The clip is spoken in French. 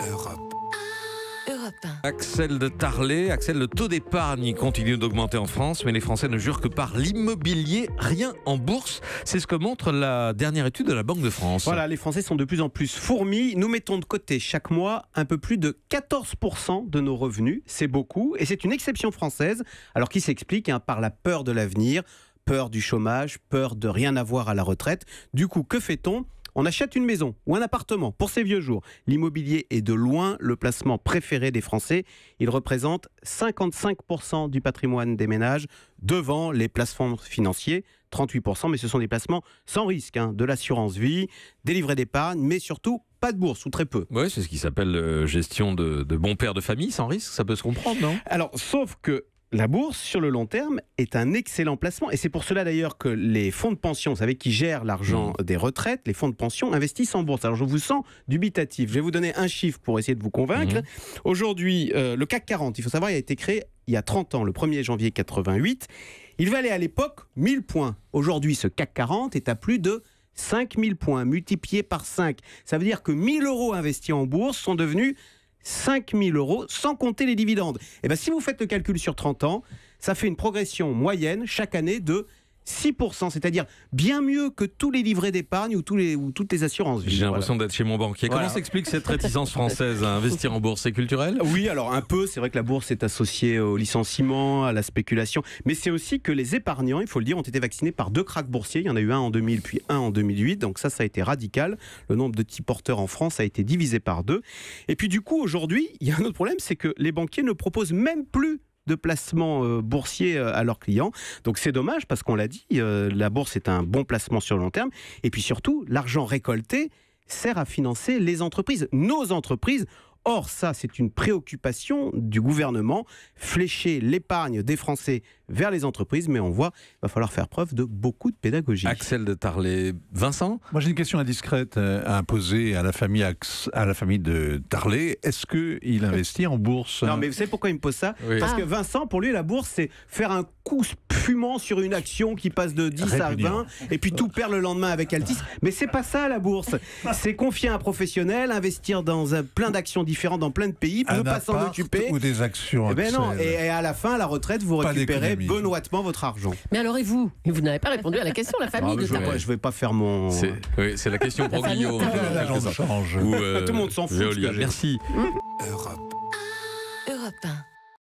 Europe. Europe 1. Axel de Tarlet, Axel, le taux d'épargne continue d'augmenter en France, mais les Français ne jurent que par l'immobilier, rien en bourse. C'est ce que montre la dernière étude de la Banque de France. Voilà, les Français sont de plus en plus fourmis. Nous mettons de côté chaque mois un peu plus de 14% de nos revenus. C'est beaucoup et c'est une exception française, alors qui s'explique par la peur de l'avenir, peur du chômage, peur de rien avoir à la retraite. Du coup, que fait-on ? On achète une maison ou un appartement pour ses vieux jours. L'immobilier est de loin le placement préféré des Français. Il représente 55% du patrimoine des ménages, devant les placements financiers, 38%, mais ce sont des placements sans risque, de l'assurance vie, des livrets d'épargne, mais surtout pas de bourse ou très peu. Oui, c'est ce qui s'appelle gestion de bon père de famille, sans risque, ça peut se comprendre, non ? Alors, sauf que la bourse, sur le long terme, est un excellent placement. Et c'est pour cela d'ailleurs que les fonds de pension, vous savez, qui gèrent l'argent des retraites, les fonds de pension investissent en bourse. Alors je vous sens dubitatif. Je vais vous donner un chiffre pour essayer de vous convaincre. Aujourd'hui, le CAC 40, il faut savoir, il a été créé il y a 30 ans, le 1er janvier 88. Il valait à l'époque 1000 points. Aujourd'hui, ce CAC 40 est à plus de 5000 points, multipliés par 5. Ça veut dire que 1000 € investis en bourse sont devenus 5 000 € sans compter les dividendes. Et bien, si vous faites le calcul sur 30 ans, ça fait une progression moyenne chaque année de 6%, c'est-à-dire bien mieux que tous les livrets d'épargne ou toutes les assurances vie. J'ai l'impression d'être chez mon banquier. Voilà. Comment s'explique cette réticence française à investir en bourse ? C'est culturel ? Oui, alors un peu, c'est vrai que la bourse est associée au licenciement, à la spéculation, mais c'est aussi que les épargnants, il faut le dire, ont été vaccinés par 2 krachs boursiers. Il y en a eu un en 2000 puis un en 2008, donc ça a été radical. Le nombre de petits porteurs en France a été divisé par 2. Et puis du coup, aujourd'hui, il y a un autre problème, c'est que les banquiers ne proposent même plus de placements boursiers à leurs clients. Donc c'est dommage parce qu'on l'a dit, la bourse est un bon placement sur le long terme. Et puis surtout, l'argent récolté sert à financer les entreprises, nos entreprises. Or, ça, c'est une préoccupation du gouvernement, flécher l'épargne des Français vers les entreprises, mais on voit qu'il va falloir faire preuve de beaucoup de pédagogie. Axel de Tarlet. Vincent ? Moi, j'ai une question indiscrète à poser à la famille de Tarlet. Est-ce qu'il investit en bourse ? Non, mais vous savez pourquoi il me pose ça ? Oui. Parce que Vincent, pour lui, la bourse, c'est faire un coup fumant sur une action qui passe de 10 à 20 et puis tout perd le lendemain avec Altis. Mais c'est pas ça, la bourse. C'est confier à un professionnel, investir dans plein d'actions différentes dans plein de pays, ne pas s'en occuper. Ou des actions. Eh ben non. Et à la fin, à la retraite, vous Pas récupérez d'économie. benoîtement votre argent. Mais alors et vous ? Vous n'avez pas répondu à la question, la famille de Tarlet. Je vais pas faire mon... C'est la question Broglio. famille de Tarlet. L'agent de change. Ou, Tout le monde s'en fout, Veolia. ce que j'ai. Merci. Europe.